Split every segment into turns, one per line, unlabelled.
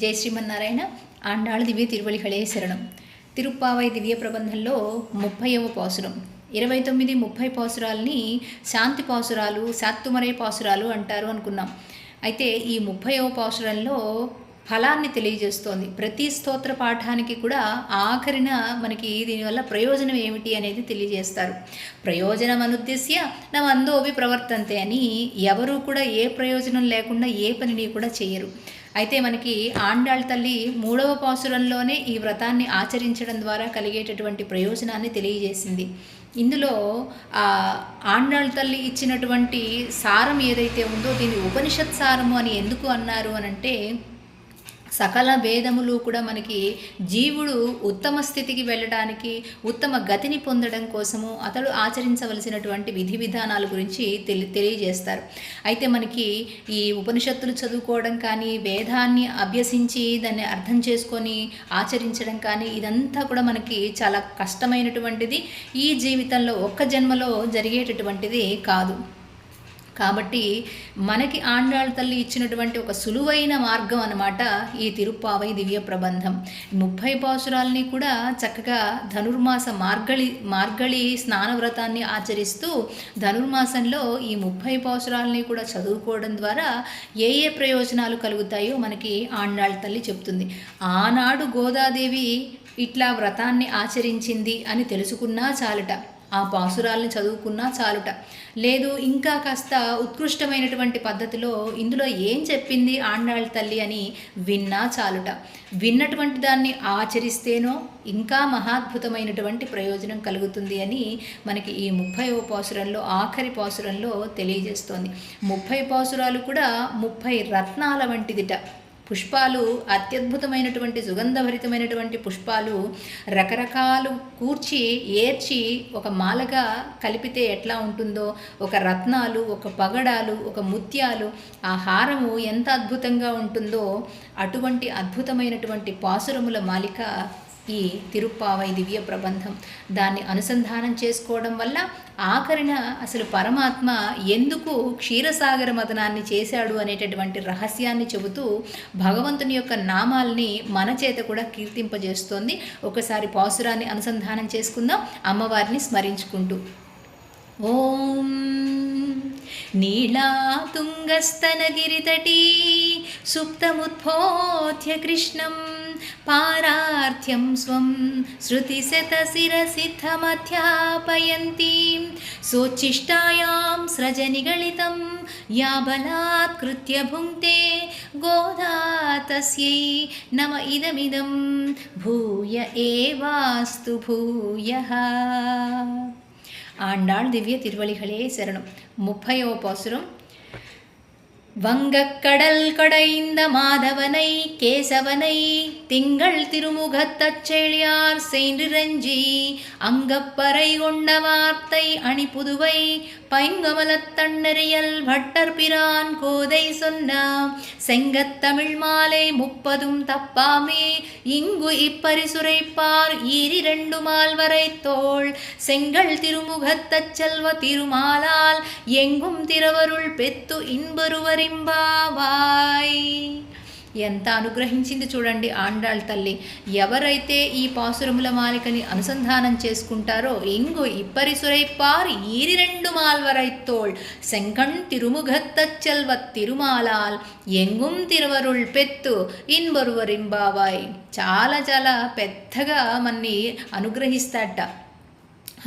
జై శ్రీమన్నారాయణ. ఆండాళ్ దివ్య తిరువళిகளே శరణం. తిరుప్పావై దివ్య ప్రబంధంలో 30వ పాసురం, 29, 30 పాసురాలని శాంతి పాసురాలు, శాత్తుమరై పాసురాలు అంటారు అనుకున్నాం. అయితే ఈ 30వ పాసురంలో ఫలాన్ని తెలియజేస్తోంది. ప్రతి స్తోత్ర పాఠానికి కూడా ఆఖరిన మనకి దీనివల్ల ప్రయోజనం ఏమిటి అనేది తెలియజేస్తారు. ప్రయోజనం అనుద్దేశ్య నవందోవి ప్రవర్తంతే అని ఎవరు కూడా ఏ ప్రయోజనం లేకుండా ఏ పనిని కూడా చేయరు. అయితే మనకి ఆండాళ్ తల్లి 3వ పాసురంలోనే ఈ వ్రతాన్ని ఆచరించడం ద్వారా కలిగేటటువంటి ప్రయోజనాన్ని తెలియజేసింది. ఇందులో ఆండాళ్ తల్లి ఇచ్చినటువంటి సారం ఏదైతే ఉందో దీన్ని ఉపనిషత్ సారము అని ఎందుకు అన్నారు అనంటే, సకల వేదములు కూడా మనకి జీవుడు ఉత్తమ స్థితికి వెళ్ళడానికి, ఉత్తమ గతిని పొందడం కోసము అతడు ఆచరించవలసినటువంటి విధి విధానాల గురించి తెలియజేస్తారు. అయితే మనకి ఈ ఉపనిషత్తులు చదువుకోవడం కానీ, వేదాన్ని అభ్యసించి దాన్ని అర్థం చేసుకొని ఆచరించడం కానీ, ఇదంతా కూడా మనకి చాలా కష్టమైనటువంటిది. ఈ జీవితంలో ఒక్క జన్మలో జరిగేటటువంటిది కాదు. కాబట్టి మనకి ఆండాళ్ తల్లి ఇచ్చినటువంటి ఒక సులువైన మార్గం అన్నమాట ఈ తిరుప్పావై దివ్య ప్రబంధం. 30 పాసురాలని కూడా చక్కగా ధనుర్మాస మార్గళి స్నానవ్రతాన్ని ఆచరిస్తూ ధనుర్మాసంలో ఈ 30 పాసురాలని కూడా చదువుకోవడం ద్వారా ఏ ఏ ప్రయోజనాలు కలుగుతాయో మనకి ఆండాళ్ తల్లి చెప్తుంది. ఆనాడు గోదాదేవి ఇట్లా వ్రతాన్ని ఆచరించింది అని తెలుసుకున్నా చాలట, ఆ పాసురాలను చదువుకున్నా చాలుట. లేదు ఇంకా కాస్త ఉత్కృష్టమైనటువంటి పద్ధతిలో ఇందులో ఏం చెప్పింది ఆండాళ్ తల్లి అని విన్నా చాలుట. విన్నటువంటి దాన్ని ఆచరిస్తేనో ఇంకా మహాద్భుతమైనటువంటి ప్రయోజనం కలుగుతుంది అని మనకి ఈ 30వ పాసురంలో, ఆఖరి పాసురంలో తెలియజేస్తోంది. 30 పాసురాలు కూడా 30 రత్నాల వంటిదిట. పుష్పాలు, అత్యద్భుతమైనటువంటి సుగంధభరితమైనటువంటి పుష్పాలు రకరకాలు కూర్చి ఏర్చి ఒక మాలగా కలిపితే ఎట్లా ఉంటుందో, ఒక రత్నాలు, ఒక పగడాలు, ఒక ముత్యాలు, ఆ హారము ఎంత అద్భుతంగా ఉంటుందో అటువంటి అద్భుతమైనటువంటి పాసురముల మాలిక ఈ తిరుప్పావై దివ్య ప్రబంధం. దాన్ని అనుసంధానం చేసుకోవడం వల్ల ఆఖరిన అసలు పరమాత్మ ఎందుకు క్షీరసాగర మదనాన్ని చేశాడు అనేటటువంటి రహస్యాన్ని చెబుతూ భగవంతుని యొక్క నామాల్ని మన చేత కూడా కీర్తింపజేస్తోంది. ఒకసారి పాసురాన్ని అనుసంధానం చేసుకుందాం, అమ్మవారిని స్మరించుకుంటూ. ఓం నీళాతుంగస్తనగిరితటీ సుప్తముద్బోధ్య కృష్ణం పారార్థ్యం స్వం శృతిశతశిరసిద్ధమధ్యాపయంతీం సోచ్ఛిష్టాయాం స్రజనిగళితం యా బలాత్కృత్య భుంక్తే గోదా తస్యై నమ ఇదమిదం భూయ ఏవాస్తు భూయః. ఆండాళ్ దివ్య తిరువళిகளே శరణం. 30వ పాసురం. வங்கக்கடல் கடைந்த மாதவனை கேசவனை திங்கள் திருமுகத்தச்செழியார் சென்றிரஞ்சி அங்கப்பறை கொண்ட வார்த்தை அணி புதுவை பைங்கமலத்தண்ணறியல் வட்டர் பிரான் கோதை சொன்ன செங்கத்தமிழ் மாலை 30 தப்பாமே இங்கு இப்பரிசுரைப்பார் 2 மால்வரை தோள் செங்கல் திருமுகத்தச்செல்வ திருமாலால் எங்கும் திரவருள் பெத்து இன்பருவர். ఎంత అనుగ్రహించింది చూడండి ఆండాళ్ తల్లి. ఎవరైతే ఈ పాసురముల మాలికని అనుసంధానం చేసుకుంటారో ఇంగు ఇప్పరిసురైపార్ 2 మాల్వరైతోళ్ శంకణ్ తిరుముగత్తచ్చల్వ తిరుమాలాల్ ఎంగుం తిరువరుళ్ పెత్తు ఇన్బరువరింబావాయ్. చాలా చాలా పెద్దగా మన్ని అనుగ్రహిస్తాట.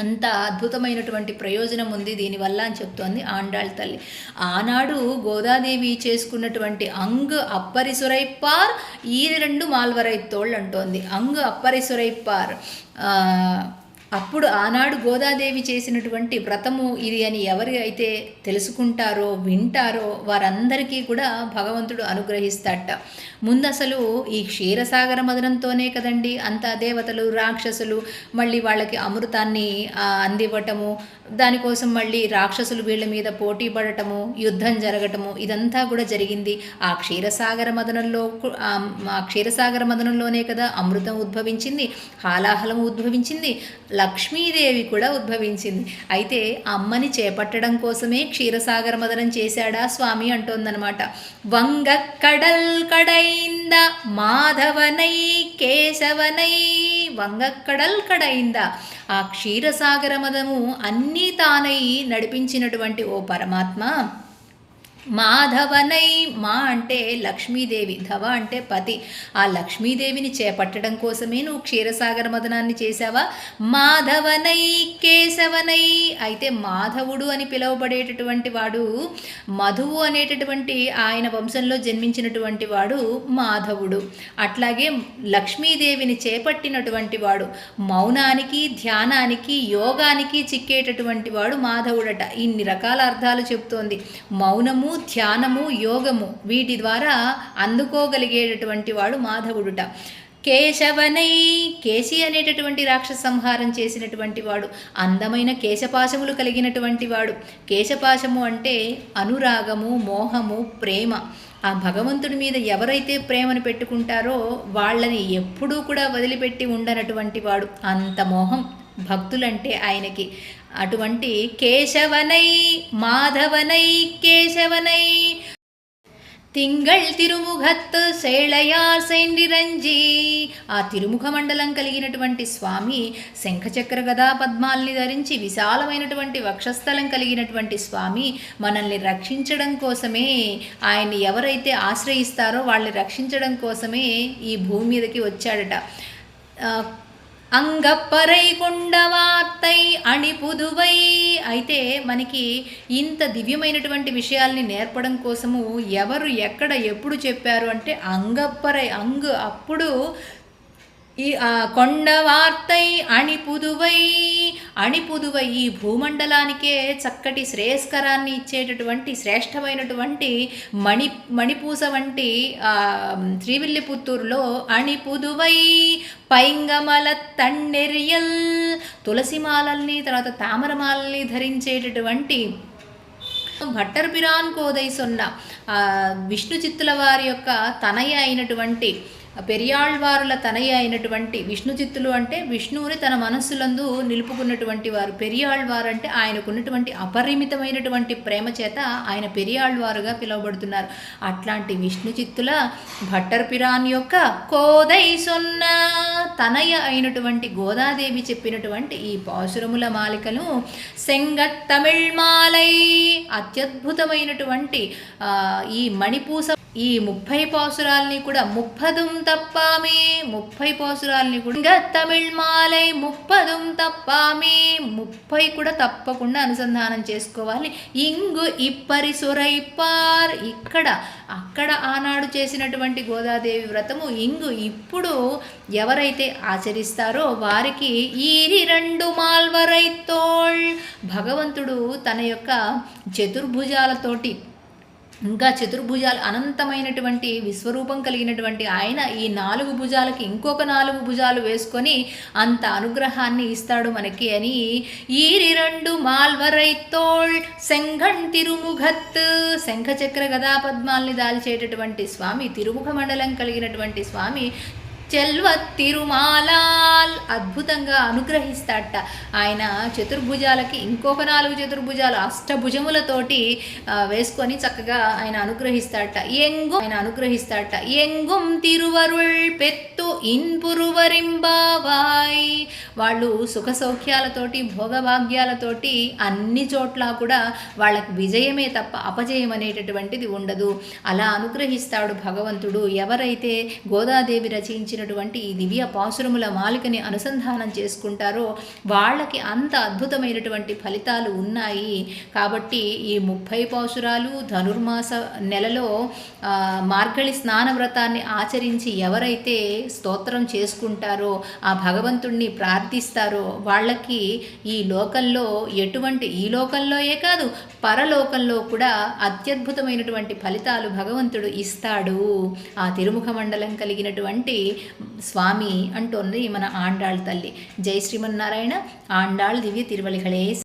అంత అద్భుతమైనటువంటి ప్రయోజనం ఉంది దీనివల్ల అని చెప్తోంది ఆండాళ్ తల్లి. ఆనాడు గోదాదేవి చేసుకున్నటువంటి అంగ్ అప్పరిసురైపార్ 2 మాల్వరైతోళ్ళు అంటోంది. అంగ్ అప్పరిసురైపార్ అప్పుడు ఆనాడు గోదాదేవి చేసినటువంటి వ్రతము ఇది అని ఎవరు అయితే తెలుసుకుంటారో, వింటారో వారందరికీ కూడా భగవంతుడు అనుగ్రహిస్తాట. ముందు అసలు ఈ క్షీరసాగర మదనంతోనే కదండి అంత దేవతలు, రాక్షసులు మళ్ళీ వాళ్ళకి అమృతాన్ని అందివ్వటము, దానికోసం మళ్ళీ రాక్షసులు వీళ్ళ మీద పోటీ పడటము, యుద్ధం జరగటము, ఇదంతా కూడా జరిగింది ఆ క్షీరసాగర మదనంలోనే కదా అమృతం ఉద్భవించింది, హాలాహలం ఉద్భవించింది, లక్ష్మీదేవి కూడా ఉద్భవించింది. అయితే అమ్మని చేపట్టడం కోసమే క్షీరసాగర మదనం చేశాడా స్వామి అంటోందనమాట. వంగక్కడల్ కడైంద మాధవనై కేశవనై, వంగక్కడల్ కడైంద, ఆ క్షీరసాగర మదము అన్నీ తానై నడిపించినటువంటి ఓ పరమాత్మ, మాధవనై, మా అంటే లక్ష్మీదేవి, ధవ అంటే పతి, ఆ లక్ష్మీదేవిని చేపట్టడం కోసమే నువ్వు క్షీరసాగర మదనాన్ని చేశావా? మాధవనై కేశవనై, అయితే మాధవుడు అని పిలువబడేటటువంటి వాడు, మధువు అనేటటువంటి ఆయన వంశంలో జన్మించినటువంటి వాడు మాధవుడు. అట్లాగే లక్ష్మీదేవిని చేపట్టినటువంటి వాడు, మౌనానికి ధ్యానానికి యోగానికి చిక్కేటటువంటి వాడు మాధవుడట. ఇన్ని రకాల అర్థాలు చెప్తోంది. మౌనము, ధ్యానము, యోగము, వీటి ద్వారా అందుకోగలిగేటటువంటి వాడు మాధవుడుట. కేశవనై, కేశి అనేటటువంటి రాక్షస సంహారం చేసినటువంటి వాడు, అందమైన కేశపాశములు కలిగినటువంటి వాడు. కేశపాశము అంటే అనురాగము, మోహము, ప్రేమ. ఆ భగవంతుడి మీద ఎవరైతే ప్రేమను పెట్టుకుంటారో వాళ్ళని ఎప్పుడూ కూడా వదిలిపెట్టి ఉండనటువంటి వాడు. అంత మోహం భక్తులంటే ఆయనకి. అటువంటి కేశవనై, మాధవనై, కేశవనై, తింగళ్ తిరుముఖత్ శైళయార్ సెండిరంజీ, ఆ తిరుముఖ మండలం కలిగినటువంటి స్వామి శంఖచక్ర గదా పద్మాల్ని ధరించి విశాలమైనటువంటి వక్షస్థలం కలిగినటువంటి స్వామి మనల్ని రక్షించడం కోసమే, ఆయన్ని ఎవరైతే ఆశ్రయిస్తారో వాళ్ళని రక్షించడం కోసమే ఈ భూమి మీదకి వచ్చాడట. అంగప్పరై కొండవార్తై అణిపుదువై, అయితే మనకి ఇంత దివ్యమైనటువంటి విషయాల్ని నేర్పడం కోసము ఎవరు ఎక్కడ ఎప్పుడు చెప్పారు అంటే అంగప్పరై, అప్పుడు ఈ కొండవార్తై అణిపుదువై, అణిపుదువై, ఈ భూమండలానికే చక్కటి శ్రేయస్కరాన్ని ఇచ్చేటటువంటి శ్రేష్టమైనటువంటి మణిపూస వంటి శ్రీవిల్లిపుత్తూరులో అణిపుదువై పైంగమల తండెరియల్, తులసిమాలల్ని తర్వాత తామరమాలని ధరించేటటువంటి భట్టర్ పిరాన్ కోదై సొన్న విష్ణు చిత్తుల వారి యొక్క తనయ అయినటువంటి పెరియాళ్వారుల తనయ అయినటువంటి విష్ణు చిత్తులు అంటే విష్ణువుని తన మనస్సులందు నిలుపుకున్నటువంటి వారు. పెరియాళ్వారు అంటే ఆయనకున్నటువంటి అపరిమితమైనటువంటి ప్రేమ చేత ఆయన పెరియాళ్వారుగా పిలువబడుతున్నారు. అట్లాంటి విష్ణు చిత్తుల భట్టర్ పిరాన్ యొక్క కోదై సొన్న తనయ అయినటువంటి గోదాదేవి చెప్పినటువంటి ఈ పాసురముల మాలికలు సెంగట్ తమిళ్ మాలై, అత్యద్భుతమైనటువంటి ఈ మణిపూస, ఈ 30 పాసురాల్ని కూడా 30 తప్పామే, 30 పాసురాల్ని కూడా తమిళ్ మాలై 30 తప్పామే, 30 కూడా తప్పకుండా అనుసంధానం చేసుకోవాలి. ఇంగు ఇప్పరి సురైపార్, ఇక్కడ అక్కడ ఆనాడు చేసినటువంటి గోదాదేవి వ్రతము ఇంగు ఇప్పుడు ఎవరైతే ఆచరిస్తారో వారికి ఈరి 2 మాల్వరైతోళ్, భగవంతుడు తన యొక్క చతుర్భుజాలతోటి, ఇంకా చతుర్భుజాలు అనంతమైనటువంటి విశ్వరూపం కలిగినటువంటి ఆయన ఈ 4 భుజాలకి ఇంకొక 4 భుజాలు వేసుకొని అంత అనుగ్రహాన్ని ఇస్తాడు మనకి అని ఈరి 2 మాల్వరైతోళ్ సెంఘణ్ తిరుముఖత్, శంఖచక్ర గదా పద్మాల్ని దాల్చేటటువంటి స్వామి, తిరుముఖ మండలం కలిగినటువంటి స్వామి చెల్వ తిరుమాలాల్, అద్భుతంగా అనుగ్రహిస్తాడట. ఆయన చతుర్భుజాలకి ఇంకొక 4 చతుర్భుజాలు అష్టభుజములతోటి వేసుకొని చక్కగా ఆయన అనుగ్రహిస్తాడట. ఎంగుం తిరువరుళ్ పెత్తు ఇన్పురువరింబావాయ్, వాళ్ళు సుఖ సౌఖ్యాలతోటి భోగభాగ్యాలతోటి అన్ని చోట్ల కూడా వాళ్ళకి విజయమే తప్ప అపజయం అనేటటువంటిది ఉండదు. అలా అనుగ్రహిస్తాడు భగవంతుడు. ఎవరైతే గోదాదేవి రచించిన ఈ దివ్య పాసురముల మాలికని అనుసంధానం చేసుకుంటారో వాళ్ళకి అంత అద్భుతమైనటువంటి ఫలితాలు ఉన్నాయి. కాబట్టి ఈ 30 పాసురాలు ధనుర్మాస నెలలో మార్గళి స్నాన వ్రతాన్ని ఆచరించి ఎవరైతే స్తోత్రం చేసుకుంటారో, ఆ భగవంతుణ్ణి ప్రార్థిస్తారో వాళ్ళకి ఈ లోకంలో ఈ లోకంలోయే కాదు పరలోకంలో కూడా అత్యద్భుతమైనటువంటి ఫలితాలు భగవంతుడు ఇస్తాడు. ఆ తిరుముఖ మండలం కలిగినటువంటి స్వామి అంటోంది మన ఆండాళ్ తల్లి. జై శ్రీమన్నారాయణ. ఆండాళ్ దివ్య తిరువలిகளே.